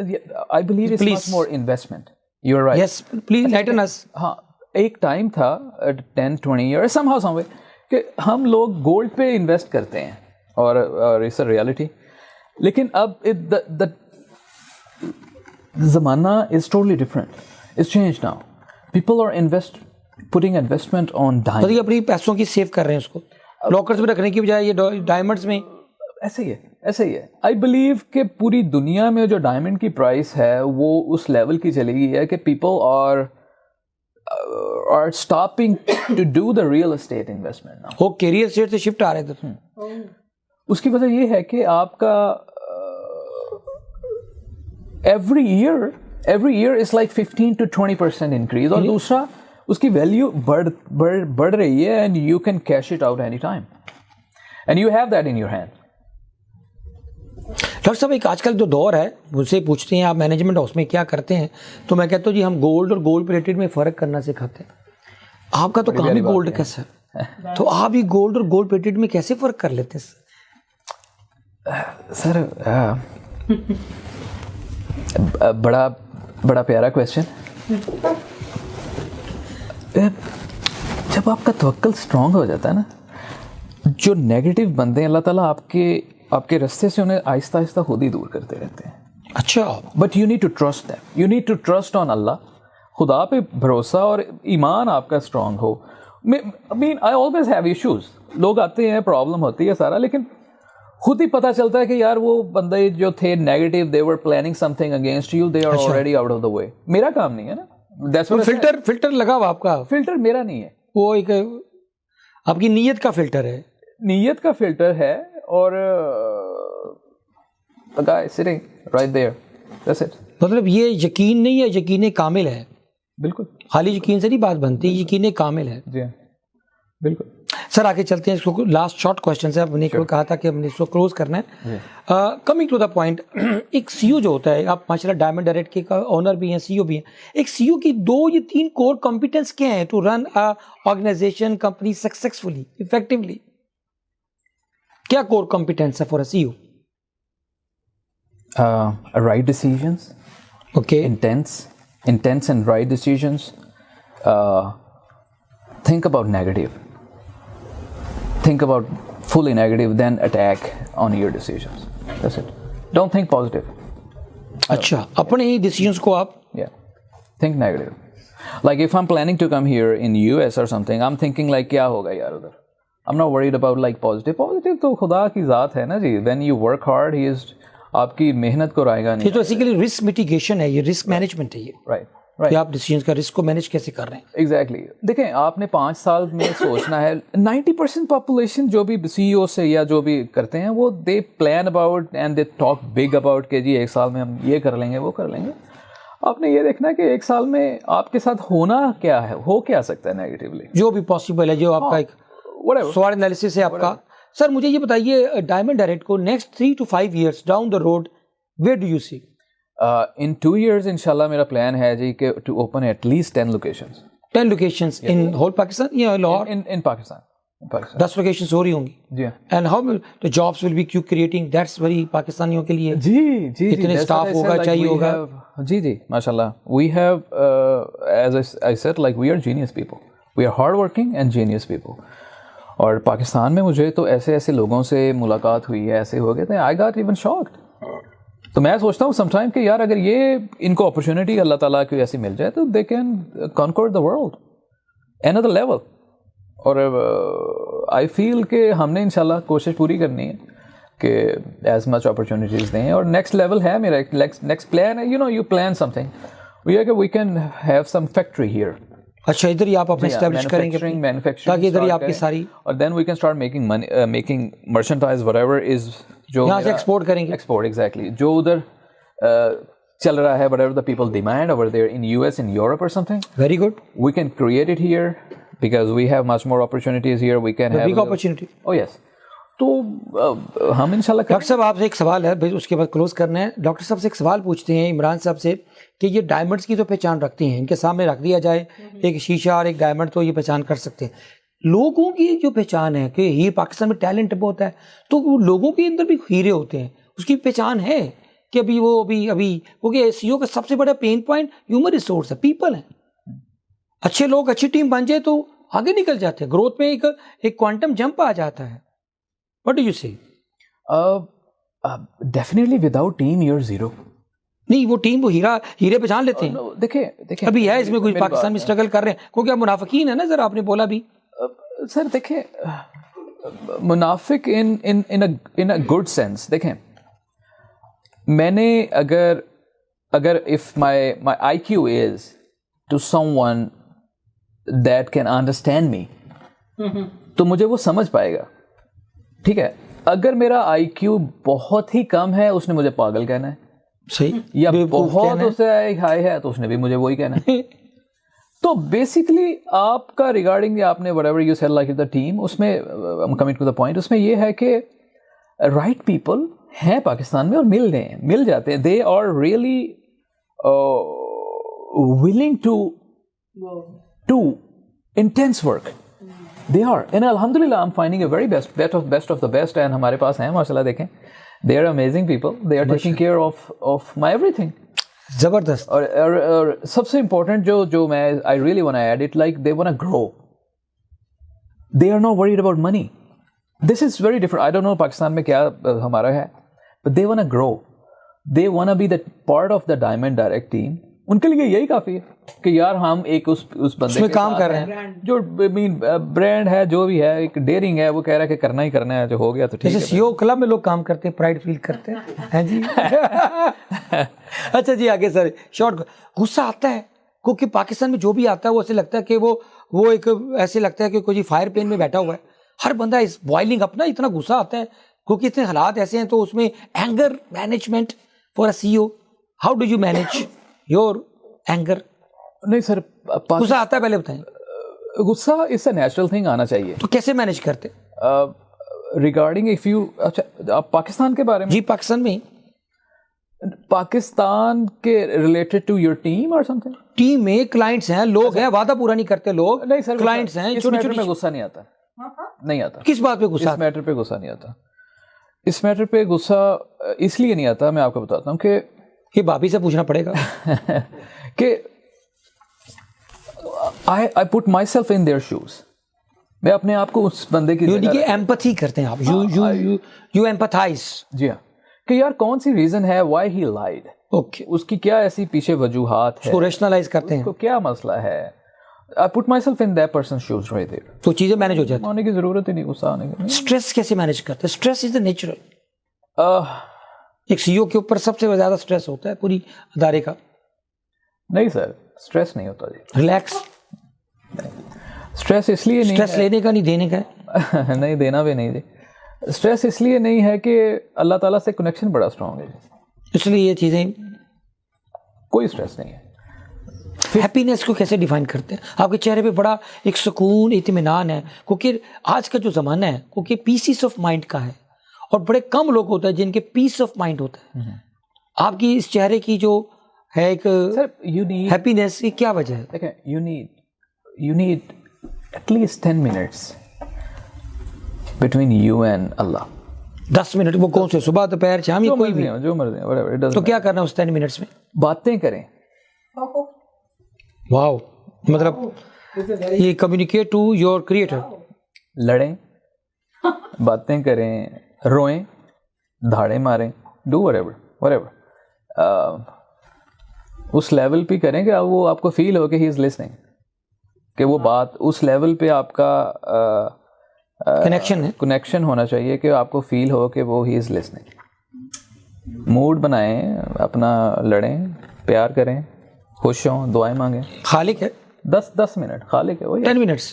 I believe it's much more investment. You're right. Yes, please enlighten us. ہاں, ایک ٹائم تھا 10-20 years somehow some way کہ ہم لوگ گولڈ پہ انویسٹ کرتے ہیں, اور اٹس اے ریالٹی. لیکن اب زمانہ is totally different, it's change now. People are putting investment on diamond. اپنی پیسوں کی سیو کر رہے ہیں اس کو لاکرز میں رکھنے کی بجائے یہ ڈائمنڈس میں. ایسے ہی ہے. آئی بلیو کہ پوری دنیا میں جو ڈائمنڈ کی پرائس ہے وہ اس لیول کی چلی گئی ہے کہ people are stopping to do the real estate investment. Okay, real estate سے شفٹ آ رہے تھے. اس کی وجہ یہ ہے کہ آپ کا every year is like 15-20% increase, اور دوسرا اس کی ویلیو بڑھ رہی ہے, and you can cash it out any time, and you have that in your hand. Doctor صاحب ایک آج کل جو دور ہے, مجھ سے پوچھتے ہیں آپ مینجمنٹ ہاؤس میں کیا کرتے ہیں, تو میں کہتا ہوں جی ہم گولڈ اور گولڈ پلیٹڈ میں فرق کرنا سکھاتے ہیں. آپ کا تو کام ہی گولڈ کا سر, تو آپ ہی گولڈ اور گولڈ پلیٹڈ میں کیسے فرق کر لیتے ہیں سر؟ بڑا پیارا کویشچن. جب آپ کا توکل اسٹرانگ ہو جاتا ہے نا, جو نیگیٹو بندے اللہ تعالیٰ آپ کے رستے سے انہیں آہستہ آہستہ خود ہی دور کرتے رہتے ہیں. اچھا, but you need to trust them, you need to trust on اللہ. خدا پہ بھروسہ اور ایمان آپ کا اسٹرانگ ہو. آئی آلویز ہیو ایشوز, لوگ آتے ہیں, پرابلم ہوتی ہے سارا, لیکن خود ہی پتہ چلتا ہے کہ یار وہ بندے جو تھے negative, they were planning something against you, they are already out of the way. میرا کام نہیں ہے نا, فلٹر لگا ہوا آپ کا. فلٹر میرا نہیں ہے, وہ ایک آپ کی نیت کا فلٹر ہے. نیت کا فلٹر ہے, اور the guy sitting right there, that's it. مطلب یہ یقین نہیں ہے, یقین کامل ہے. بالکل, خالی یقین سے نہیں بات بنتی, یقین کامل ہے. جی بالکل. سر آگے چلتے ہیں, اس کو لاسٹ شارٹ کوشچن سے. آپ نے کہا تھا کہ ہم نے اس کو کلوز کرنا ہے. کمنگ ٹو دا پوائنٹ, ایک سی او جو ہوتا ہے, آپ ماشاء اللہ ڈائمنڈ ڈائریکٹ کے اونر بھی ہیں, سی او بھی ہیں, ایک سی او کی 2 یا 3 کور کمپیٹنس کیا ہیں to run organization company successfully effectively? کیا کور کمپیٹنس ہے for a CEO? Right decisions. Okay. Intense and right decisions. Think about negative. Think about fully negative, then attack on your decisions. That's it. Don't think positive. اچھا, اپنے ہی ڈیسیژنس کو آپ Yeah. Think negative. Like if I'm planning to come here in US or something, I'm thinking like کیا ہوگا یار ادھر. I'm not worried about like positive. Positive تو خدا کی ذات ہے نا جی. When you work hard, he is آپ کی محنت کو رائے گا نہیں. یہ تو بیسیکلی رسک میٹیگیشن ہے, یہ رسک مینجمنٹ ہے. یہ رائٹ کہ آپ ڈیسیجنس کا رسک کو مینیج کیسے کر رہے ہیں. ایگزیکٹلی. دیکھیں آپ نے 5 سال میں سوچنا ہے. 90% پاپولیشن جو بھی سی ای او سے یا جو بھی کرتے ہیں وہ they plan about and they talk big about کہ جی 1 سال میں ہم یہ کر لیں گے وہ کر لیں گے. آپ نے یہ دیکھنا ہے کہ 1 سال میں آپ کے ساتھ ہونا کیا ہے, ہو کیا سکتا ہے نیگیٹیولی, جو بھی پاسبل ہے, جو آپ کا ایک سوال انالیسس ہے آپ کا. سر مجھے یہ بتائیے ڈائمنڈ ڈائریکٹ کو next 3 to 5 years down the road where do you see? in 2 years انشاءاللہ میرا پلان ہے جی کہ to open at least 10 locations. 10 locations in whole Pakistan یا لاہور؟ in Pakistan. 10 locations ہو رہی ہوں گی. جی and how the jobs will be creating, that's very پاکستانیوں کے لیے جی اتنے اسٹاف ہوگا چاہیے ہوگا. جی ماشاءاللہ we have as I said like we are genius people, we are hard working and genius people. اور پاکستان میں مجھے تو ایسے لوگوں سے ملاقات ہوئی ہے, ایسے ہو گئے تھے I got even shocked. تو میں سوچتا ہوں سم ٹائم کہ یار اگر یہ ان کو اپرچونیٹی اللہ تعالیٰ کی ایسی مل جائے تو they can conquer the world another level. اور آئی فیل کہ ہم نے انشاءاللہ کوشش پوری کرنی ہے کہ ایز مچ اپرچونیٹیز دیں. اور نیکسٹ لیول ہے میرا, نیکسٹ پلان ہے, you plan something we can have some factory here. اچھا ادھر ہی آپ اپنے اسٹیبلش کریں گے تاکہ ادھر ہی آپ کی ساری, اور then we can start making merchandise whatever is جو یہاں سے ایکسپورٹ کریں گے. ایکسپورٹ ایگزیکٹلی جو ادھر چل رہا ہے whatever the people demand over there in US, in Europe or something. Very good. We can create it here because we have much more opportunities here. We can have big opportunity. Oh yes. تو ہم انشاءاللہ. Doctor صاحب آپ سے ایک سوال ہے, اس کے بعد کلوز کرنا ہے. ڈاکٹر صاحب سے ایک سوال پوچھتے ہیں عمران صاحب سے کہ یہ ڈائمنڈس کی تو پہچان رکھتے ہیں, ان کے سامنے رکھ دیا جائے ایک شیشہ اور ایک ڈائمنڈ تو یہ پہچان کر سکتے ہیں. لوگوں کی جو پہچان ہے کہ یہ پاکستان میں ٹیلنٹ بہت ہے, تو وہ لوگوں کے اندر بھی ہیرے ہوتے ہیں, اس کی پہچان ہے کہ ابھی کیونکہ سی او کا سب سے بڑا پین پوائنٹ ہیومن ریسورس ہے, پیپل ہیں. اچھے لوگ, اچھی ٹیم بن جائے تو آگے نکل جاتے ہیں, گروتھ میں ایک کوانٹم جمپ آ جاتا ہے. What do you say? Definitely without team you're zero. نہیں وہ ٹیم وہ ہیرے پہچان لیتے ہیں. دیکھیں ابھی ہے اس میں کوئی پاکستان میں اسٹرگل کر رہے ہیں کیونکہ آپ منافقین ہیں نا, ذرا آپ نے بولا بھی. سر دیکھیں منافق in a good sense. دیکھیں میں نے اگر if my IQ is to someone that can understand me تو مجھے وہ سمجھ پائے گا, ٹھیک ہے. اگر میرا آئی کیو بہت ہی کم ہے اس نے مجھے پاگل کہنا ہے, صحیح, یا بہت اس سے ہائی ہے تو اس نے بھی مجھے وہی کہنا ہے. تو بیسکلی آپ کا ریگارڈنگ آپ نے whatever you said like the team, اس میں coming to the point, اس میں یہ ہے کہ رائٹ پیپل ہیں پاکستان میں اور مل جاتے ہیں. they are really willing to do intense work. They are, and alhamdulillah I'm finding a very best of the best, and ہمارے پاس ہیں ماشاءاللہ. دیکھیں they are amazing people, they are taking care of my everything. زبردست. اور سب سے important جو میں I really want to add it, like they want to grow, they are not worried about money. This is very different. I don't know Pakistan میں کیا ہمارا ہے, but they want to grow, they want to be the part of the Diamond Direct team. ان کے لیے یہی کافی ہے کہ یار ہم ایک اس بندے میں کام کر رہے ہیں جو برانڈ ہے, جو بھی ہے, ایک ڈیئرنگ ہے, وہ کہہ رہا ہے کہ کرنا ہی کرنا ہے, جو ہو گیا تو ٹھیک ہے. سی او کلب میں لوگ کام کرتے ہیں, پرائڈ فیل کرتے ہیں جی. اچھا جی آگے سر, شارٹ. غصہ آتا ہے کیونکہ پاکستان میں جو بھی آتا ہے وہ ایسے لگتا ہے کہ وہ ایک ایسے لگتا ہے کہ کوئی فائر پین میں بیٹھا ہوا ہے. ہر بندہ اس بوائلنگ اپنا اتنا غصہ آتا ہے کیونکہ اتنے حالات ایسے ہیں, تو اس میں anger management for a CEO, how do you manage your anger? نہیں سر, غصہ آتا ہے, پہلے بتائیں. غصہ اس سے نیچرل تھنگ آنا چاہیے, تو کیسے مینیج کرتے ریگارڈنگ اف یو. اچھا آپ پاکستان کے بارے میں؟ جی پاکستان میں, پاکستان کے ریلیٹڈ ٹو یور ٹیم اور سم تھنگ. ٹیم میں کلائنٹس ہیں, لوگ ہیں, وعدہ پورا نہیں کرتے لوگ. نہیں سر, کلائنٹس ہیں, اس میٹر پہ غصہ نہیں آتا, نہیں آتا. کس بات پہ غصہ؟ اس میٹر پہ غصہ نہیں آتا. اس میٹر پہ غصہ اس لیے نہیں آتا, میں آپ کو بتاتا ہوں کہ یہ بھابھی سے پوچھنا پڑے گا کہ I put myself in their shoes. میں اپنے آپ کو اس بندے کی ایمپتھی کرتے ہیں آپ, you empathize. جی ہاں, کہ یار کون سی ریزن ہے why he lied. اوکے, اس کی کیا ایسی پیچھے وجوہات ہے, اس کو ریشنلائز کرتے ہیں, اس کو کیا مسئلہ ہے. I put myself in that person's shoes right there. تو چیزیں مینیج ہو جاتی ہیں, ہونے کی ضرورت ہی نہیں غصہ آنے کی. اسٹریس کیسے مینیج کرتے ہیں؟ Stress is the natural. ایک سی او کے اوپر سب سے زیادہ اسٹریس ہوتا ہے پوری ادارے کا. نہیں سر, اسٹریس نہیں ہوتا جی. ریلیکس. اسٹریس اس لیے نہیں اسٹریس لینے کا نہیں دینے کا ہے. نہیں دینا بھی نہیں جی. اسٹریس اس لیے نہیں ہے کہ اللہ تعالیٰ سے کنیکشن بڑا اسٹرانگ ہے جی, اس لیے یہ چیزیں. کوئی اسٹریس نہیں ہے. ہیپینس کو کیسے ڈیفائن کرتے ہیں؟ آپ کے چہرے پہ بڑا ایک سکون اطمینان ہے, کیونکہ آج کا جو زمانہ ہے کیونکہ پیس آف مائنڈ کا ہے, اور بڑے کم لوگ ہوتے ہیں جن کے پیس آف مائنڈ ہوتا ہے. آپ کی اس چہرے کی جو ہے ایک ہیپینس, یہ کیا وجہ ہے؟ دیکھیں, you need at least 10 minutes between you and Allah. 10 minute, وہ کون سے, صبح دوپہر شام, یا کوئی بھی جو مرضی, تو کیا کرنا اس 10 منٹس میں؟ باتیں کریں. واو, مطلب یہ کمیونیکیٹ ٹو یور کریٹر. لڑیں, باتیں کریں, روئیں, دھاڑے ماریں, ڈو whatever. اس لیول پہ کریں کہ وہ آپ کو فیل ہو کہ ہی از لسننگ, کہ وہ بات اس لیول پہ آپ کا کنیکشن ہونا چاہیے کہ آپ کو فیل ہو کہ وہ ہی از لسننگ. موڈ بنائیں اپنا, لڑیں, پیار کریں, خوش ہوں, دعائیں مانگیں. خالق ہے 10 منٹ, خالق ہے وہ 10 منٹس,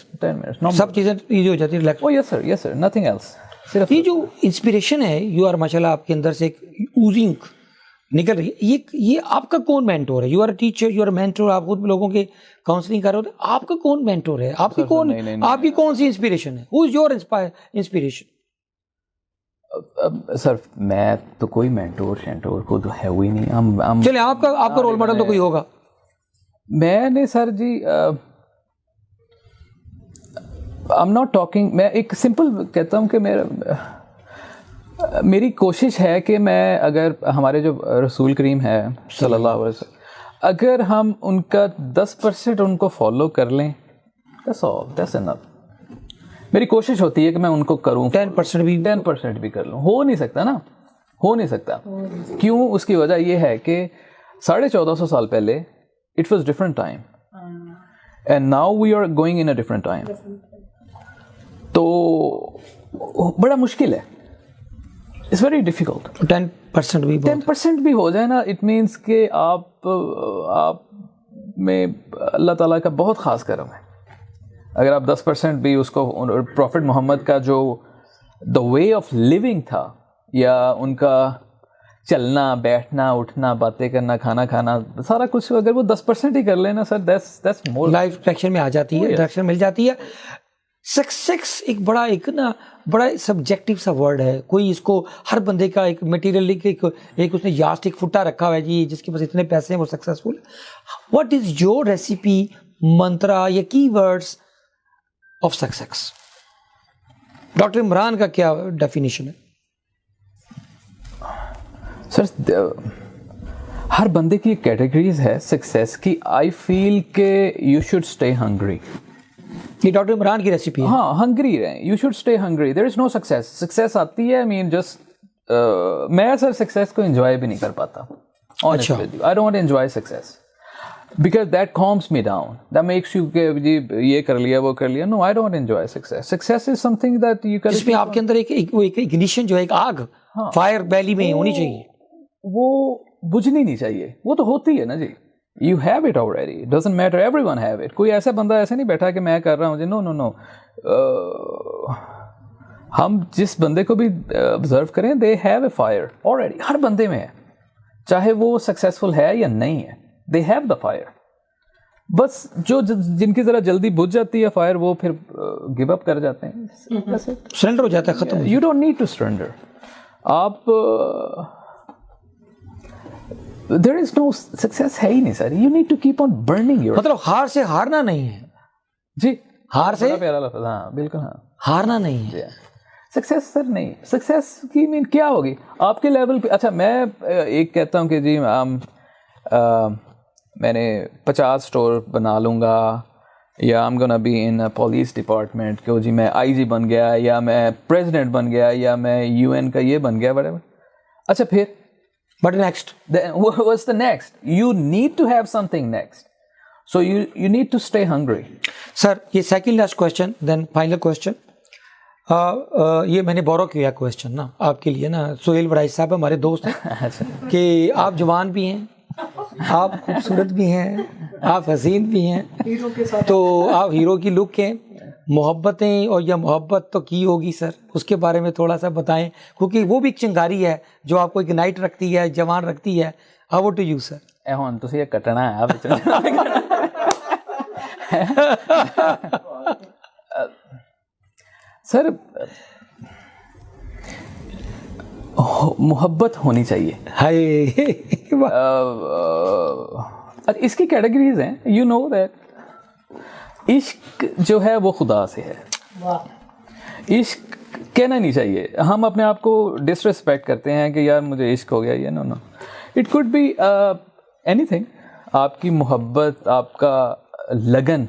سب چیزیں ایزی ہو جاتی ہے, relax. Oh yes sir, nothing else. صرف یہ جو انسپریشن ہے, یو آر ماشاءاللہ آپ کے اندر سے ایک اوزنگ نکل رہی ہے, یہ آپ کا کون مینٹور ہے؟ You are a teacher, you are mentor, آپ خود لوگوں کے کاؤنسلنگ کر رہے ہوتے ہیں, آپ کا کون مینٹور ہے؟ آپ کی کون سی انسپریشن ہے؟ ہو از یور انسپریشن؟ سر میں تو کوئی مینٹور کو تو ہے ہوئی نہیں. چلے آپ کا رول ماڈل تو کوئی ہوگا. میں نے سر جی I'm not talking, میں ایک سمپل کہتا ہوں کہ میری کوشش ہے کہ میں, اگر ہمارے جو رسول کریم ہے صلی اللہ علیہ وسلم, اگر ہم ان کا 10% ان کو فالو کر لیں, that's enough. میری کوشش ہوتی ہے کہ میں ان کو کروں, 10% بھی کر لوں. ہو نہیں سکتا نا, ہو نہیں سکتا. کیوں؟ اس کی وجہ یہ ہے کہ 1450 سال پہلے it was different time and now we are going in a different time. تو بڑا مشکل ہے, it's very difficult. 10% بھی ہو جائے نا, it means کہ آپ میں اللہ تعالیٰ کا بہت خاص کرم ہے. اگر آپ 10% بھی اس کو, پروفٹ محمد کا جو the way of living تھا, یا ان کا چلنا, بیٹھنا, اٹھنا, باتیں کرنا, کھانا کھانا, سارا کچھ اگر وہ 10% ہی کر لینا سر, that's more. لائف ڈائریکشن میں آ جاتی ہے, ڈائریکشن مل جاتی ہے. سکسیس ایک بڑا سبجیکٹیو سا ورڈ ہے. کوئی اس کو, ہر بندے کا ایک مٹیریل, ایک اس نے یاسٹک فٹا رکھا ہوا ہے جی, جس کے پاس اتنے پیسے ہیں وہ successful. What is your recipe, mantra یا کی words of success? Doctor Imran کا کیا ڈیفینیشن ہے؟ سر ہر بندے کی ایک کیٹیگریز ہے سکسیس کی. آئی فیل کہ یو شوڈ اسٹے ہنگری. یہ ڈاکٹر عمران کی ریسیپی ہے. ہاں, ہنگری رہیں, you should stay hungry. There is no success. Success آتی ہے, مین جسٹ میں سر سکسیس کو انجوائے بھی نہیں کر پاتا. I don't enjoy success because that calms me down, that makes you کہ جی یہ کر لیا, وہ کر لیا. No, I don't enjoy success. Success is something that you can, جس میں آپ کے اندر ایک اگنیشن جو ہے, ایک آگ, فائر بیلی میں ہونی چاہیے. وہ بجھنی نہیں چاہیے, وہ تو ہوتی ہے نا جی. You have it already. It doesn't matter. Everyone have it. کوئی ایسا بندہ ایسے نہیں بیٹھا کہ میں کر رہا ہوں جی. No. ہم جس بندے کو بھی آبزرو کریں, they have a fire already. ہر بندے میں ہے, چاہے وہ سکسیسفل ہے یا نہیں ہے. They have the fire. بس جن کی ذرا جلدی بجھ جاتی ہے فائر, وہ پھر گیو اپ کر جاتے ہیں, سرنڈر ہو جاتا ہے, ختم. You don't need to surrender. آپ there is no success ہے ہی نہیں سر. You need to keep on burning your, مطلب ہار سے ہارنا نہیں ہے جی. ہار سے پیارا لفظ, ہاں بالکل, ہاں, ہارنا نہیں ہے. سکسیس سر نہیں. سکسیس کی مین کیا ہوگی آپ کے لیول پہ؟ اچھا, میں ایک کہتا ہوں کہ جی میں نے 50 اسٹور بنا لوں گا, یا I'm gonna be in a police department, کہ جی میں IG بن گیا, یا میں پریزیڈنٹ بن گیا, یا میں UN کا یہ بن گیا, whatever. اچھا پھر But next, what's the next? You need to have something next. So you need to stay hungry. Sir, یہ second last question, then final question. یہ میں نے بورو کیا کویشچن نا آپ کے لیے نا. سہیل وڑائی صاحب ہمارے دوست ہیں کہ آپ جوان بھی ہیں, آپ خوبصورت بھی ہیں, آپ حسین بھی ہیں, ہیرو کے ساتھ تو آپ ہیرو کی لک ہیں. محبتیں اور یا محبت تو کی ہوگی سر, اس کے بارے میں تھوڑا سا بتائیں, کیونکہ وہ بھی ایک چنگاری ہے جو آپ کو اگنائٹ رکھتی ہے, جوان رکھتی ہے. Over to you sir. ہوں تسی یہ کٹنا ہے آپ سر. محبت ہونی چاہیے. ہائے اور اس کی کیٹیگریز ہیں, یو نو دیٹ عشق جو ہے وہ خدا سے ہے. عشق کہنا نہیں چاہیے. ہم اپنے آپ کو ڈس ریسپیکٹ کرتے ہیں کہ یار مجھے عشق ہو گیا, یہ no. It could be anything. آپ کی محبت, آپ کا لگن,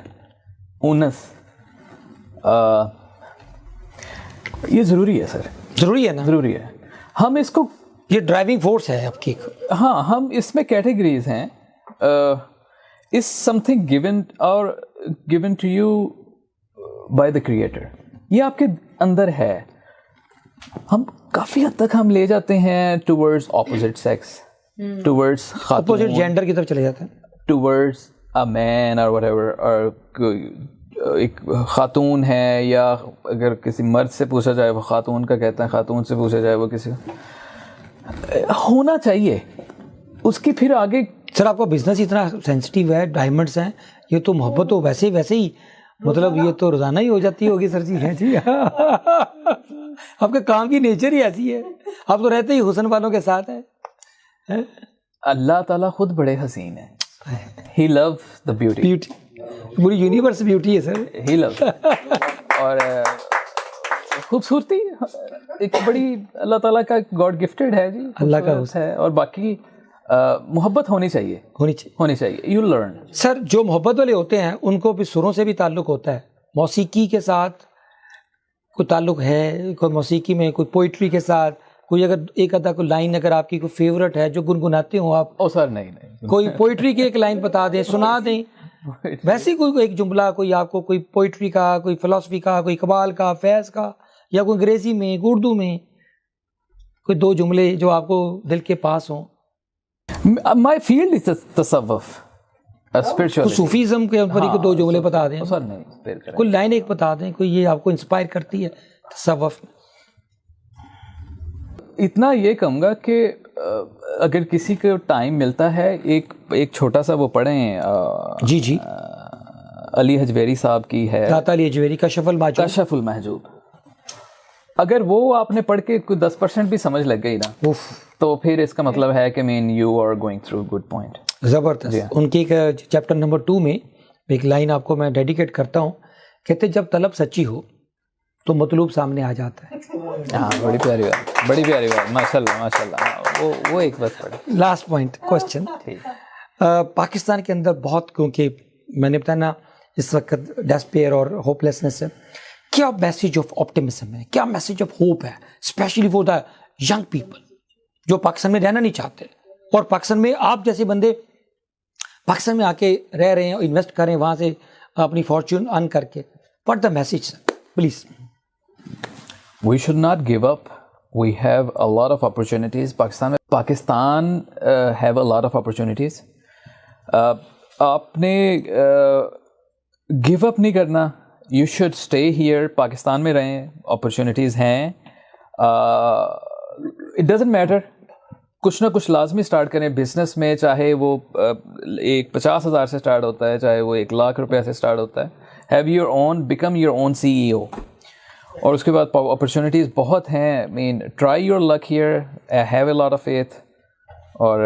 اونس, یہ ضروری ہے سر. ضروری ہے نا, ضروری ہے. ہم اس کو, یہ ڈرائیونگ فورس ہے آپ کی. ہاں ہم اس میں کیٹیگریز ہیں. Is something given or given to you by the creator. یہ آپ کے اندر ہے. ہم کافی حد تک ہم لے جاتے ہیں towards opposite sex, towards opposite gender کی طرف چلے جاتے ہیں, ٹورڈز اے مین اور وٹ ایور. اور ایک خاتون ہے, یا اگر کسی مرد سے پوچھا جائے وہ خاتون کا کہتا ہے, خاتون سے پوچھا جائے وہ کسی کا ہونا چاہیے. اس کی پھر آگے سر آپ کا بزنس اتنا سینسٹیو ہے, ڈائمنڈس ہیں, یہ تو محبت تو ویسے ہی مطلب یہ تو روزانہ ہی ہو جاتی ہوگی سر جی. ہے جی, آپ کے کام کی نیچر ہی ایسی ہے, آپ تو رہتے ہی حسن والوں کے ساتھ ہیں. اللہ تعالیٰ خود بڑے حسین ہیں. ہی لو دا بیوٹی. بیوٹی, پوری یونیورس بیوٹی ہے سر. ہی لو. اور خوبصورتی ایک بڑی اللہ تعالیٰ کا گاڈ گفٹیڈ ہے جی, اللہ کا ہے. اور باقی محبت ہونی چاہیے, ہونی چاہیے. You learn. سر جو محبت والے ہوتے ہیں ان کو بھی سروں سے بھی تعلق ہوتا ہے, موسیقی کے ساتھ کوئی تعلق ہے, کوئی موسیقی میں, کوئی پوئٹری کے ساتھ, کوئی اگر ایک آدھا کوئی لائن اگر آپ کی کوئی فیورٹ ہے جو گنگناتے ہوں آپ. او سر نہیں, کوئی پوئٹری کی ایک لائن بتا دیں, سنا دیں. ویسے کوئی ایک جملہ, کوئی آپ کو کوئی پوئٹری کا, کوئی فلسفی کا, کوئی اقبال کا, فیض کا, یا کوئی انگریزی میں, اردو میں کوئی 2 جملے جو آپ کو دل کے پاس ہوں. مائی فیلڈ از تصوف, اسپرچولیٹی. صوفیزم کے اوپر ہی 2 جملے بتا دیں, سر نہیں, کوئی لائن ایک بتا دیں, کوئی یہ آپ کو انسپائر کرتی ہے تصوف. اتنا یہ کہوں گا کہ اگر کسی کو ٹائم ملتا ہے, ایک چھوٹا سا وہ پڑھیں. جی جی, علی حجویری صاحب کی ہے, داتا علی حجویری کشف المحجوب. اگر وہ آپ نے پڑھ کے کوئی 10% بھی سمجھ لگ گئی نا, تو پھر اس کا مطلب ہے کہ man you are going through good point. زبردست. ان کی ایک چیپٹر نمبر 2 میں ایک لائن آپ کو میں ڈیڈیکیٹ کرتا ہوں, کہتے جب طلب سچی ہو تو مطلوب سامنے آ جاتا ہے. ہاں, بڑی پیاری بات, بڑی پیاری بات, ماشاء اللہ ماشاء اللہ. وہ ایک بات پڑھی. Last point question. پاکستان کے اندر بہت, کیونکہ میں نے بتایا نا اس وقت ڈسپیئر اور ہوپ لیسنس ہے, کیا میسیج آف آپٹیمزم ہے, کیا میسیج آف ہوپ ہے, especially for the young people جو پاکستان میں رہنا نہیں چاہتے, اور پاکستان میں آپ جیسے بندے پاکستان میں آ کے رہ رہے ہیں, انویسٹ کریں وہاں سے اپنی فارچون ارن کر کے. What the message please. We should not give up. We have a lot of opportunities. Pakistan have a lot of opportunities. آپ نے give up نہیں کرنا. You should stay here. Pakistan میں رہیں, opportunities ہیں. It doesn't matter. کچھ نہ کچھ لازمی اسٹارٹ کریں بزنس میں, چاہے وہ ایک 50,000 سے اسٹارٹ ہوتا ہے, چاہے وہ 1,00,000 روپے سے اسٹارٹ ہوتا ہے. Have your own, become your own CEO. اور اس کے بعد اپرچونیٹیز بہت ہیں. Man try your luck here, have a lot of faith, اور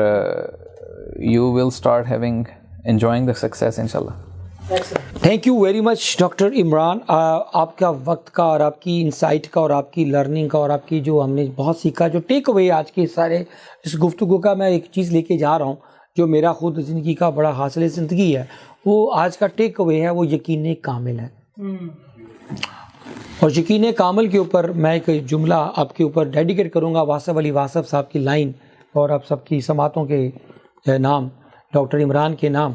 you will start having enjoying the success ان شاء اللہ. Thank you very much doctor Imran. آپ کا وقت کا اور آپ کی انسائٹ کا اور آپ کی لرننگ کا اور آپ کی جو ہم نے بہت سیکھا, جو ٹیک اوے آج کے سارے اس گفتگو کا میں ایک چیز لے کے جا رہا ہوں جو میرا خود زندگی کا بڑا حاصل زندگی ہے, وہ آج کا ٹیک اوے ہے, وہ یقین کامل ہے. اور یقین کامل کے اوپر میں ایک جملہ آپ کے اوپر ڈیڈیکیٹ کروں گا, واصف علی واصف صاحب کی لائن, اور آپ سب کی سماعتوں کے نام, ڈاکٹر عمران کے نام,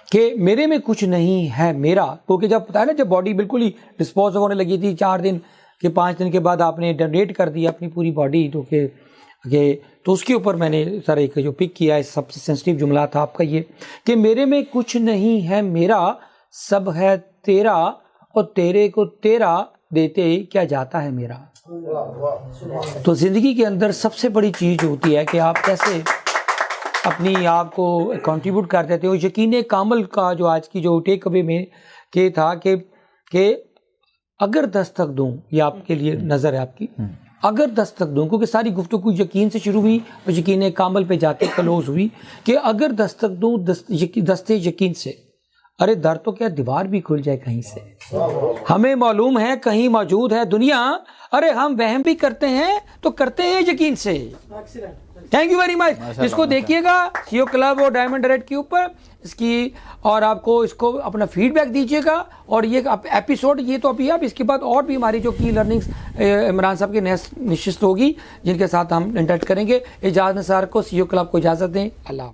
کہ میرے میں کچھ نہیں ہے میرا. کیونکہ جب پتا ہے نا, جب باڈی بالکل ہی ڈسپوز ہونے لگی تھی 4 دن کے 5 دن کے بعد آپ نے ڈونیٹ کر دیا اپنی پوری باڈی, تو کہ کہ تو اس کے اوپر میں نے سر ایک جو پک کیا ہے سب سے سینسٹیو جملہ تھا آپ کا یہ کہ میرے میں کچھ نہیں ہے میرا سب ہے تیرا اور تیرے کو تیرا دیتے کیا جاتا ہے میرا. تو زندگی کے اندر سب سے بڑی چیز جو ہوتی ہے کہ آپ کیسے اپنی آپ کو کنٹریبیوٹ کر دیتے ہو. یقین کامل کا جو آج کی جو ٹیک اوے میں کہ تھا کہ اگر دستک دوں یہ آپ کے لیے نظر ہے آپ کی, اگر دستک دوں, کیونکہ ساری گفتگو یقین سے شروع ہوئی اور یقین کامل پہ جاتے کلوز ہوئی کہ اگر دستک دوں دستے یقین سے, ارے در تو کیا دیوار بھی کھل جائے کہیں سے. ہمیں معلوم ہے کہیں موجود ہے دنیا, ارے ہم وہم بھی کرتے ہیں تو کرتے ہیں یقین سے. Thank you very much. اس کو دیکھیے گا سیو کلب اور ڈائمنڈ ریڈ کے اوپر اس کی, اور آپ کو اس کو اپنا فیڈ بیک دیجیے گا. اور یہ ایپیسوڈ یہ تو ابھی اب اس کے بعد اور بھی ہماری جو کی لرننگس عمران صاحب کی نشست ہوگی جن کے ساتھ ہم انٹریکٹ کریں گے. اجازت نثار کو سیو کلب کو اجازت دیں. اللہ حافظ.